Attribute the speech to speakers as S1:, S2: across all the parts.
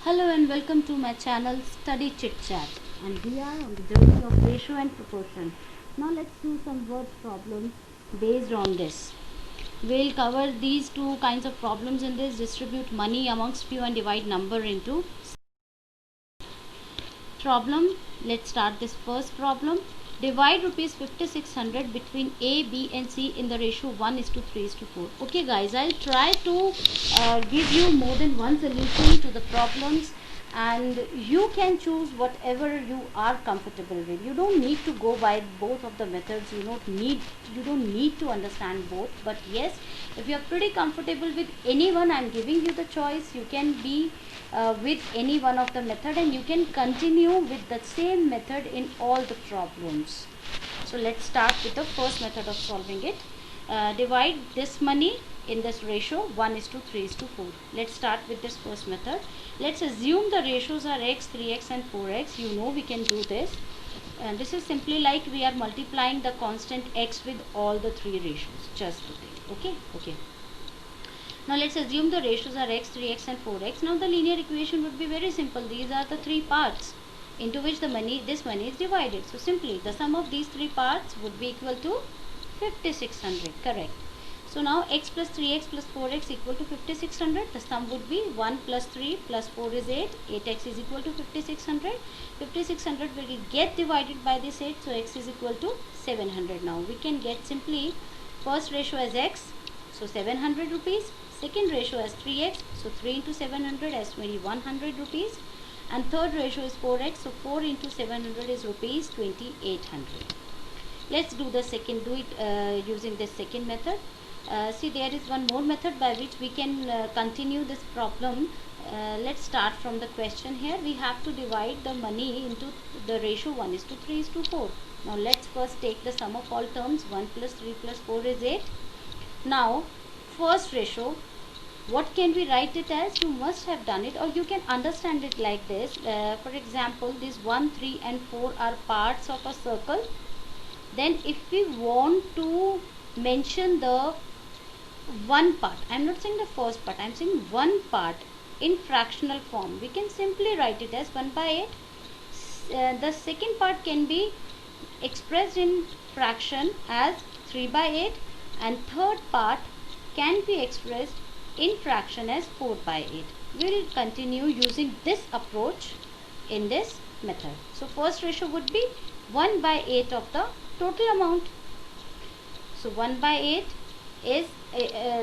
S1: Hello and welcome to my channel Study Chit Chat, and we are on the journey of ratio and proportion. Now let's do some word problems based on this. We'll cover these two kinds of problems in this: distribute money amongst few and divide number into problem. Let's start this first problem. Divide rupees 5600 between A, B and C in the ratio 1:3:4. Okay guys, I'll try to give you more than one solution to the problems, and you can choose whatever you are comfortable with. You don't need to go by both of the methods. You don't need to understand both. But yes, if you are pretty comfortable with anyone, I'm giving you the choice. You can be with any one of the method, and you can continue with the same method in all the problems. So let's start with the first method of solving it. Divide this money in this ratio 1:3:4. Let's start with this first method. Let's assume the ratios are x, 3x and 4x. You know we can do this. And this is simply like we are multiplying the constant x with all the three ratios. Just to think. Okay. Now let's assume the ratios are x, 3x and 4x. Now the linear equation would be very simple. These are the three parts into which this money is divided. So simply the sum of these three parts would be equal to 5600. Correct. So now x plus 3x plus 4x equal to 5600. The sum would be 1 plus 3 plus 4 is 8. 8x is equal to 5600. 5600 will get divided by this 8. So x is equal to 700. Now we can get simply first ratio as x. So 700 rupees. Second ratio as 3x. So 3 into 700 as 2100 rupees. And third ratio is 4x. So 4 into 700 is rupees 2800. Let's do it using this second method. See, there is one more method by which we can continue this problem. Let's start from the question here. We have to divide the money into the ratio 1:3:4. Now let's first take the sum of all terms. 1 plus 3 plus 4 is 8. Now first ratio, what can we write it as? You must have done it, or you can understand it like this. For example, these 1, 3 and 4 are parts of a circle. Then if we want to mention the one part, I'm not saying the first part, I'm saying one part in fractional form, we can simply write it as 1 by 8. The second part can be expressed in fraction as 3 by 8, and third part can be expressed in fraction as 4 by 8. We will continue using this approach in this method. So first ratio would be 1 by 8 of the total amount. So 1 by 8 is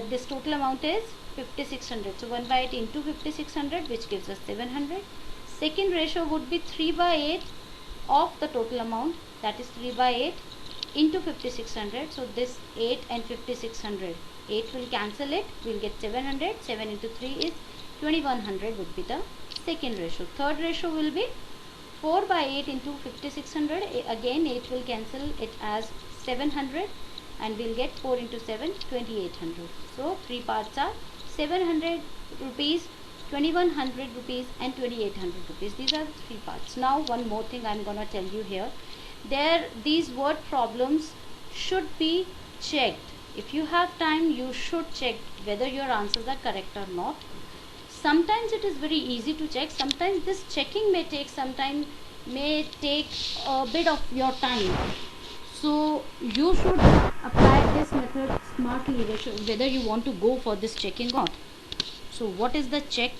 S1: this total amount is 5600. So 1 by 8 into 5600, which gives us 700. Second ratio would be 3 by 8 of the total amount, that is 3 by 8 into 5600. So this 8 and 5600, 8 will cancel it, we will get 700. 7 into 3 is 2100 would be the second ratio. Third ratio will be 4 by 8 into 5600. Again 8 will cancel it as 700, and we'll get 4 into 7, 2800. So three parts are 700 rupees, 2100 rupees and 2800 rupees. These are the three parts. Now one more thing I'm gonna tell you here. These word problems should be checked. If you have time, you should check whether your answers are correct or not. Sometimes it is very easy to check. Sometimes this checking may take a bit of your time. So you should apply this method smartly, whether you want to go for this checking or not. So what is the check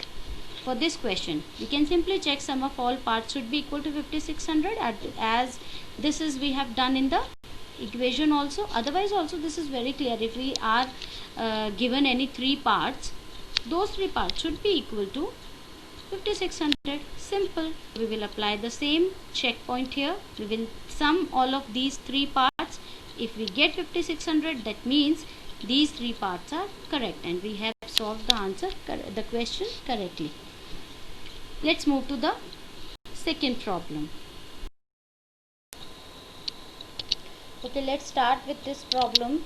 S1: for this question? We can simply check sum of all parts should be equal to 5600, as this is we have done in the equation also. Otherwise also this is very clear. If we are given any three parts, those three parts should be equal to 5600. Simple. We will apply the same checkpoint here. We will sum all of these three parts. If we get 5600, that means these three parts are correct, and we have solved the question correctly. Let's move to the second problem. Okay, let's start with this problem.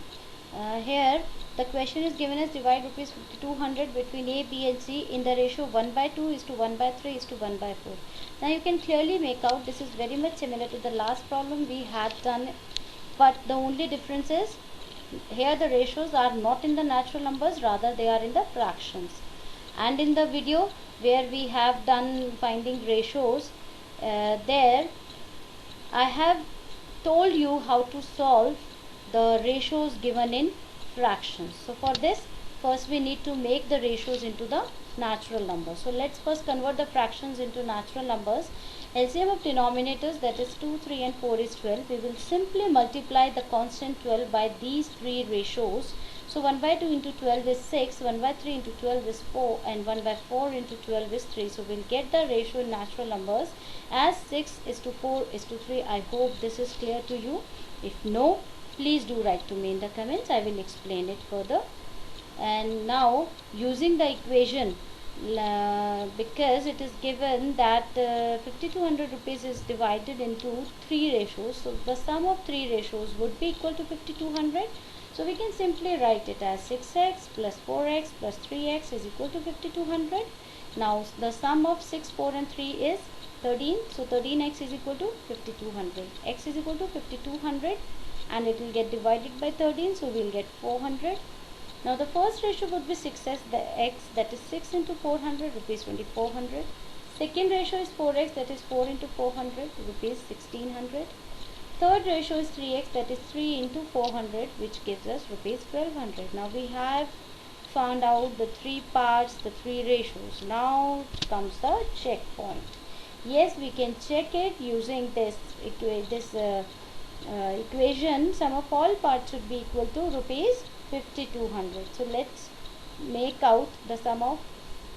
S1: Here the question is given as divide rupees 5200 between A, B and C in the ratio 1 by 2 is to 1 by 3 is to 1 by 4. Now you can clearly make out this is very much similar to the last problem we had done, but the only difference is here the ratios are not in the natural numbers, rather they are in the fractions. And in the video where we have done finding ratios, there I have told you how to solve the ratios given in fractions. So for this, first we need to make the ratios into the natural numbers. So let's first convert the fractions into natural numbers. LCM of denominators, that is 2, 3 and 4 is 12. We will simply multiply the constant 12 by these three ratios. So 1 by 2 into 12 is 6, 1 by 3 into 12 is 4 and 1 by 4 into 12 is 3. So we'll get the ratio in natural numbers as 6 is to 4 is to 3. I hope this is clear to you. If no, please do write to me in the comments. I will explain it further. And now using the equation, because it is given that 5200 rupees is divided into three ratios, so the sum of three ratios would be equal to 5200. So we can simply write it as 6x plus 4x plus 3x is equal to 5200. Now the sum of 6, 4 and 3 is 13. So 13x is equal to 5200. X is equal to 5200 and it will get divided by 13. So we will get 400. Now the first ratio would be 6x, that is 6 into 400 rupees 2400. Second ratio is 4x, that is 4 into 400 rupees 1600. Third ratio is 3x, that is 3 into 400, which gives us rupees 1200. Now we have found out the three parts, the three ratios. Now comes the checkpoint. Yes, we can check it using this equation. Sum of all parts should be equal to rupees 5200. So let's make out the sum of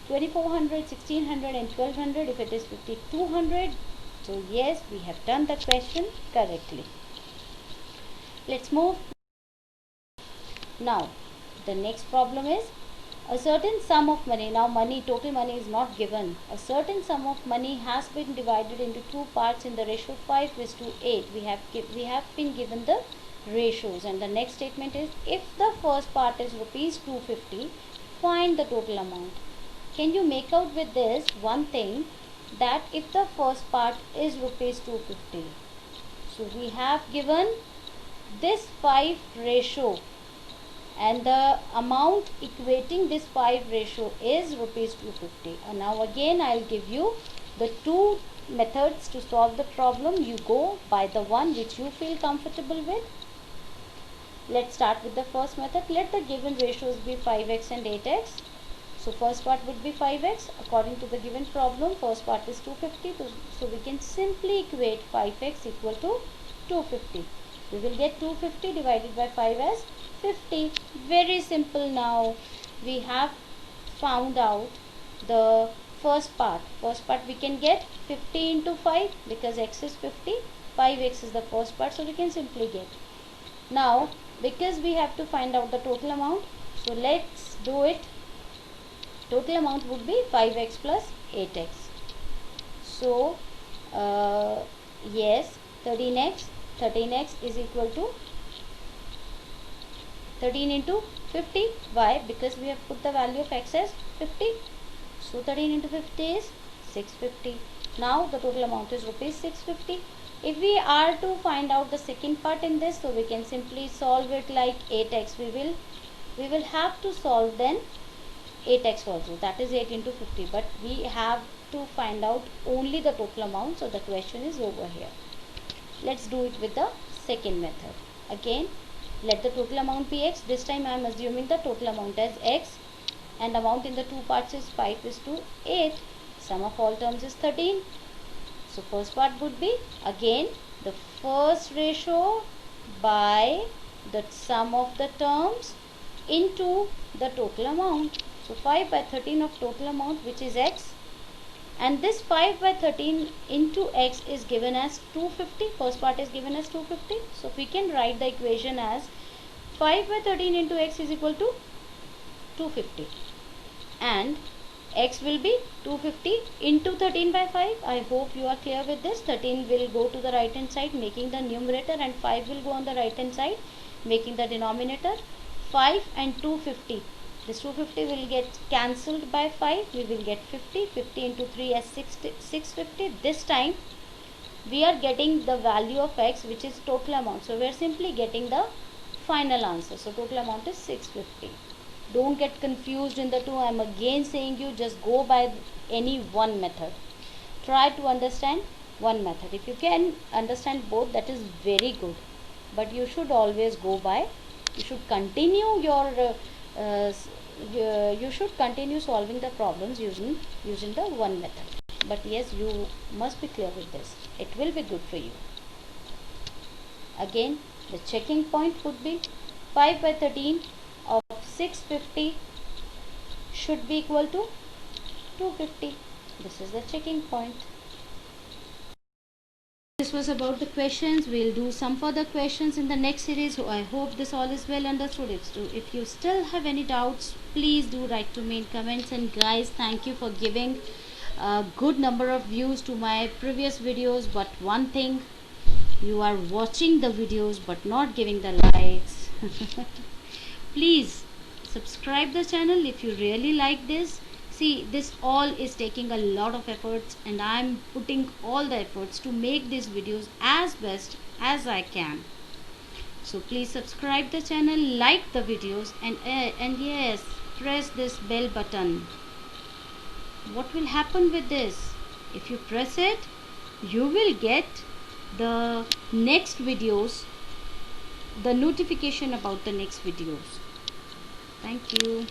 S1: 2400, 1600 and 1200. If it is 5200, so yes, we have done the question correctly. Let's move. Now the next problem is a certain sum of money. Now money, total money is not given. A certain sum of money has been divided into two parts in the ratio 5:8. We have been given the ratios, and the next statement is, if the first part is rupees 250, find the total amount. Can you make out with this one thing, that if the first part is rupees 250, so we have given this 5 ratio and the amount equating this 5 ratio is rupees 250. And now again I will give you the two methods to solve the problem. You go by the one which you feel comfortable with. Let's start with the first method. Let the given ratios be 5x and 8x. So first part would be 5x. According to the given problem, first part is 250. So we can simply equate 5x equal to 250. We will get 250 divided by 5 as 50. Very simple. Now we have found out the first part. First part we can get 50 into 5 because x is 50. 5x is the first part, so we can simply get. Now because we have to find out the total amount, so let's do it. Total amount would be 5x plus 8x. So yes, 13x is equal to 13 into 50. Why? Because we have put the value of x as 50. So 13 into 50 is 650. Now the total amount is rupees 650. If we are to find out the second part in this, so we can simply solve it like 8x. We will have to solve then 8x also, that is 8 into 50, but we have to find out only the total amount, so the question is over here. Let's do it with the second method. Again, let the total amount be x. This time I am assuming the total amount as x, and amount in the two parts is 5:8. Sum of all terms is 13. So first part would be again the first ratio by the sum of the terms into the total amount. So 5 by 13 of total amount, which is x, and this 5 by 13 into x is given as 250. First part is given as 250. So we can write the equation as 5 by 13 into x is equal to 250, and x will be 250 into 13 by 5. I hope you are clear with this. 13 will go to the right hand side making the numerator, and 5 will go on the right hand side making the denominator. 5 and 250, this 250 will get cancelled by 5. We will get 50. 50 into 3 as 650. This time we are getting the value of x, which is total amount. So we are simply getting the final answer. So total amount is 650. Don't get confused in the two. I'm again saying you just go by any one method. Try to understand one method. If you can understand both, that is very good, but you should always go by, you should continue your you should continue solving the problems using the one method. But yes, you must be clear with this. It will be good for you. Again, the checking point would be 5 by 13 of 650 should be equal to 250. This is the checking point. This was about the questions. We'll do some further questions in the next series. I hope this all is well understood. If you still have any doubts, please do write to me in comments. And guys, thank you for giving a good number of views to my previous videos. But one thing, you are watching the videos but not giving the likes. Please subscribe the channel if you really like this. See, this all is taking a lot of efforts, and I'm putting all the efforts to make these videos as best as I can. So please subscribe the channel, like the videos, and yes, press this bell button. What will happen with this? If you press it, you will get the next videos, the notification about the next videos. Thank you.